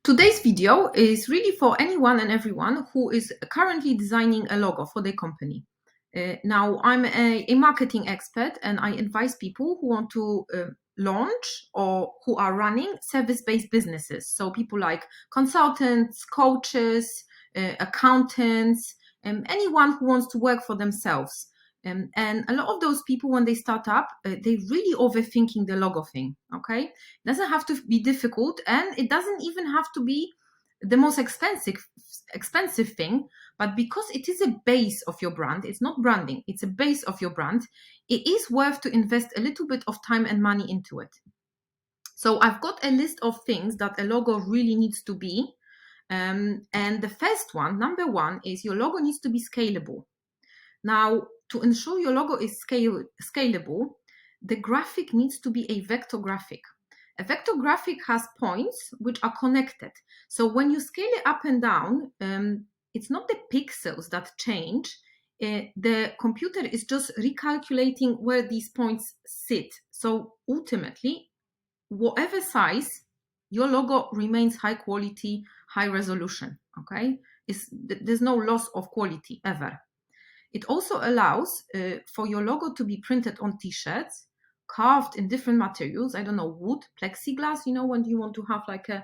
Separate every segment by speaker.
Speaker 1: Today's video is really for anyone and everyone who is currently designing a logo for their company. Now, I'm a marketing expert and I advise people who want to launch or who are running service-based businesses. So people like consultants, coaches, accountants, anyone who wants to work for themselves. And a lot of those people, when they start up, they're really overthinking the logo thing, okay? It doesn't have to be difficult, and it doesn't even have to be the most expensive thing, but because it is a base of your brand, it's not branding, it's a base of your brand, it is worth to invest a little bit of time and money into it. So I've got a list of things that a logo really needs to be. And the first one, number one, is your logo needs to be scalable. Now, to ensure your logo is scalable, the graphic needs to be a vector graphic. A vector graphic has points which are connected. So when you scale it up and down, it's not the pixels that change. The computer is just recalculating where these points sit. So ultimately, whatever size, your logo remains high quality, high resolution, okay? There's no loss of quality ever. It also allows for your logo to be printed on t-shirts, carved in different materials. I don't know, wood, plexiglass, when you want to have like a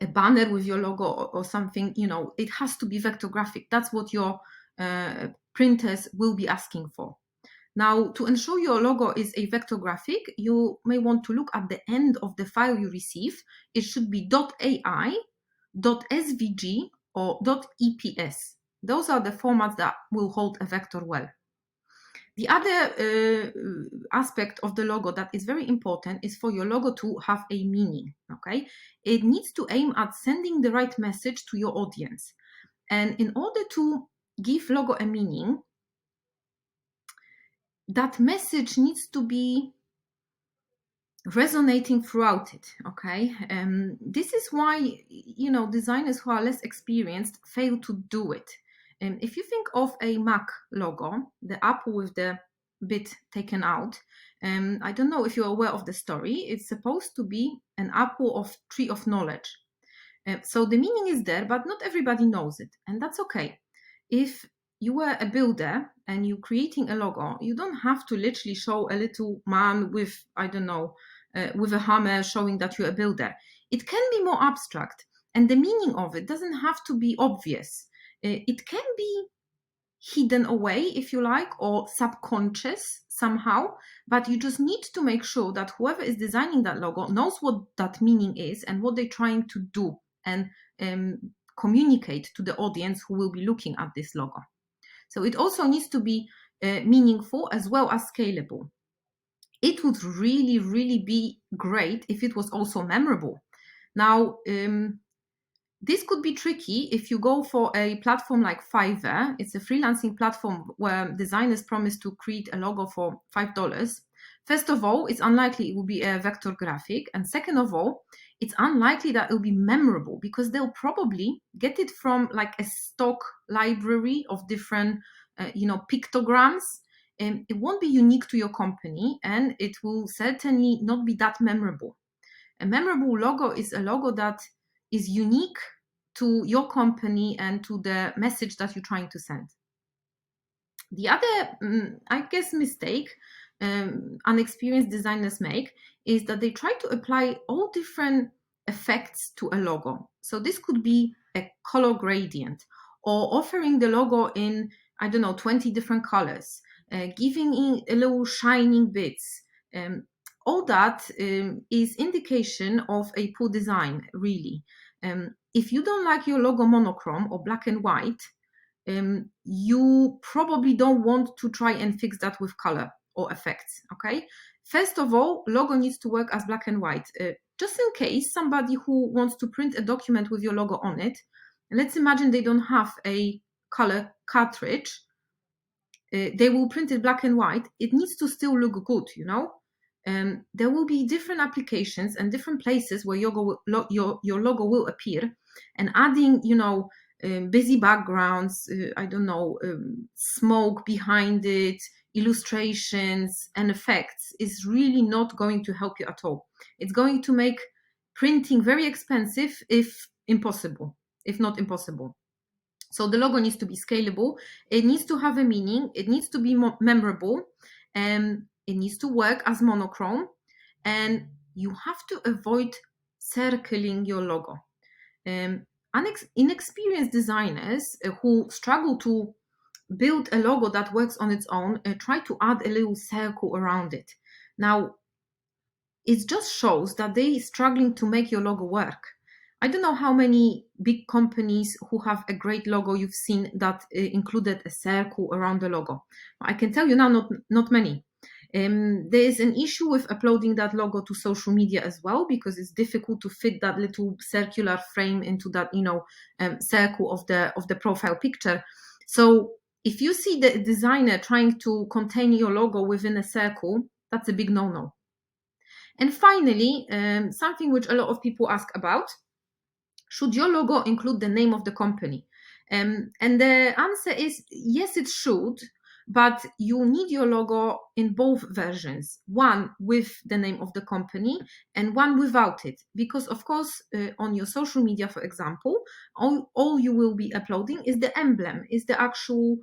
Speaker 1: banner with your logo or something, it has to be vector graphic. That's what your printers will be asking for. Now, to ensure your logo is a vector graphic, you may want to look at the end of the file you receive. It should be .ai, .svg, or .eps. Those are the formats that will hold a vector well. The other aspect of the logo that is very important is for your logo to have a meaning, okay? It needs to aim at sending the right message to your audience. And in order to give logo a meaning, that message needs to be resonating throughout it, okay? This is why, designers who are less experienced fail to do it. If you think of a Mac logo, the apple with the bit taken out, I don't know if you're aware of the story. It's supposed to be an apple of tree of knowledge. So the meaning is there, but not everybody knows it, and that's okay. If you were a builder and you're creating a logo, you don't have to literally show a little man with, with a hammer showing that you're a builder. It can be more abstract, and the meaning of it doesn't have to be obvious. It can be hidden away, if you like, or subconscious somehow, but you just need to make sure that whoever is designing that logo knows what that meaning is and what they're trying to do and communicate to the audience who will be looking at this logo. So it also needs to be meaningful as well as scalable. It would really, really be great if it was also memorable. Now, this could be tricky if you go for a platform like Fiverr. It's a freelancing platform where designers promise to create a logo for $5. First of all, it's unlikely it will be a vector graphic. And second of all, it's unlikely that it will be memorable because they'll probably get it from like a stock library of different, pictograms. And it won't be unique to your company, and it will certainly not be that memorable. A memorable logo is a logo that is unique to your company and to the message that you're trying to send. The other, mistake unexperienced designers make is that they try to apply all different effects to a logo. So this could be a color gradient or offering the logo in, 20 different colors, giving in a little shining bits. All that is indication of a poor design, really. If you don't like your logo monochrome or black and white, you probably don't want to try and fix that with color or effects, okay? First of all, logo needs to work as black and white. Just in case somebody who wants to print a document with your logo on it, let's imagine they don't have a color cartridge, they will print it black and white. It needs to still look good, there will be different applications and different places where your logo will appear, and adding, busy backgrounds, smoke behind it, illustrations and effects is really not going to help you at all. It's going to make printing very expensive if not impossible. So the logo needs to be scalable. It needs to have a meaning. It needs to be memorable. And it needs to work as monochrome. And you have to avoid circling your logo. Inexperienced designers who struggle to build a logo that works on its own try to add a little circle around it. Now, it just shows that they're struggling to make your logo work. I don't know how many big companies who have a great logo you've seen that included a circle around the logo. I can tell you now, not many. There is an issue with uploading that logo to social media as well, because it's difficult to fit that little circular frame into that circle of the profile picture. So if you see the designer trying to contain your logo within a circle, that's a big no-no. And finally, something which a lot of people ask about: should your logo include the name of the company? And the answer is yes, it should, but you need your logo in both versions, one with the name of the company and one without it. Because, of course, on your social media, for example, all you will be uploading is the emblem, is the actual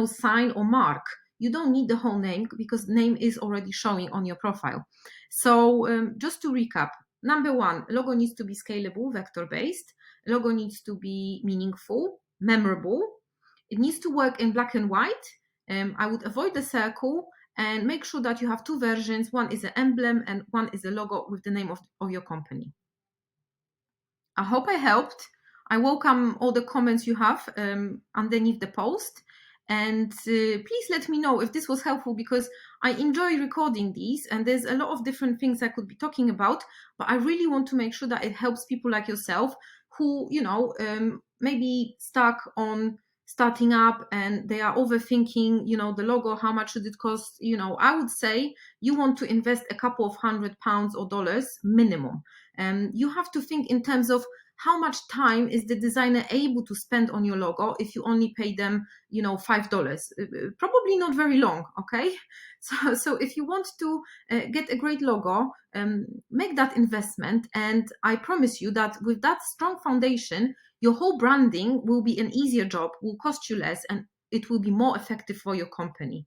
Speaker 1: sign or mark. You don't need the whole name, because name is already showing on your profile. So just to recap: number one, logo needs to be scalable, vector-based. Logo needs to be meaningful, memorable. It needs to work in black and white. I would avoid the circle and make sure that you have two versions. One is an emblem and one is a logo with the name of your company. I hope I helped. I welcome all the comments you have underneath the post. And please let me know if this was helpful, because I enjoy recording these and there's a lot of different things I could be talking about, but I really want to make sure that it helps people like yourself who, maybe stuck on starting up and they are overthinking, the logo, how much should it cost? I would say you want to invest a couple of £100 or dollars minimum. And you have to think in terms of how much time is the designer able to spend on your logo if you only pay them, $5. Probably not very long, okay? So if you want to get a great logo, make that investment. And I promise you that with that strong foundation, your whole branding will be an easier job, will cost you less, and it will be more effective for your company.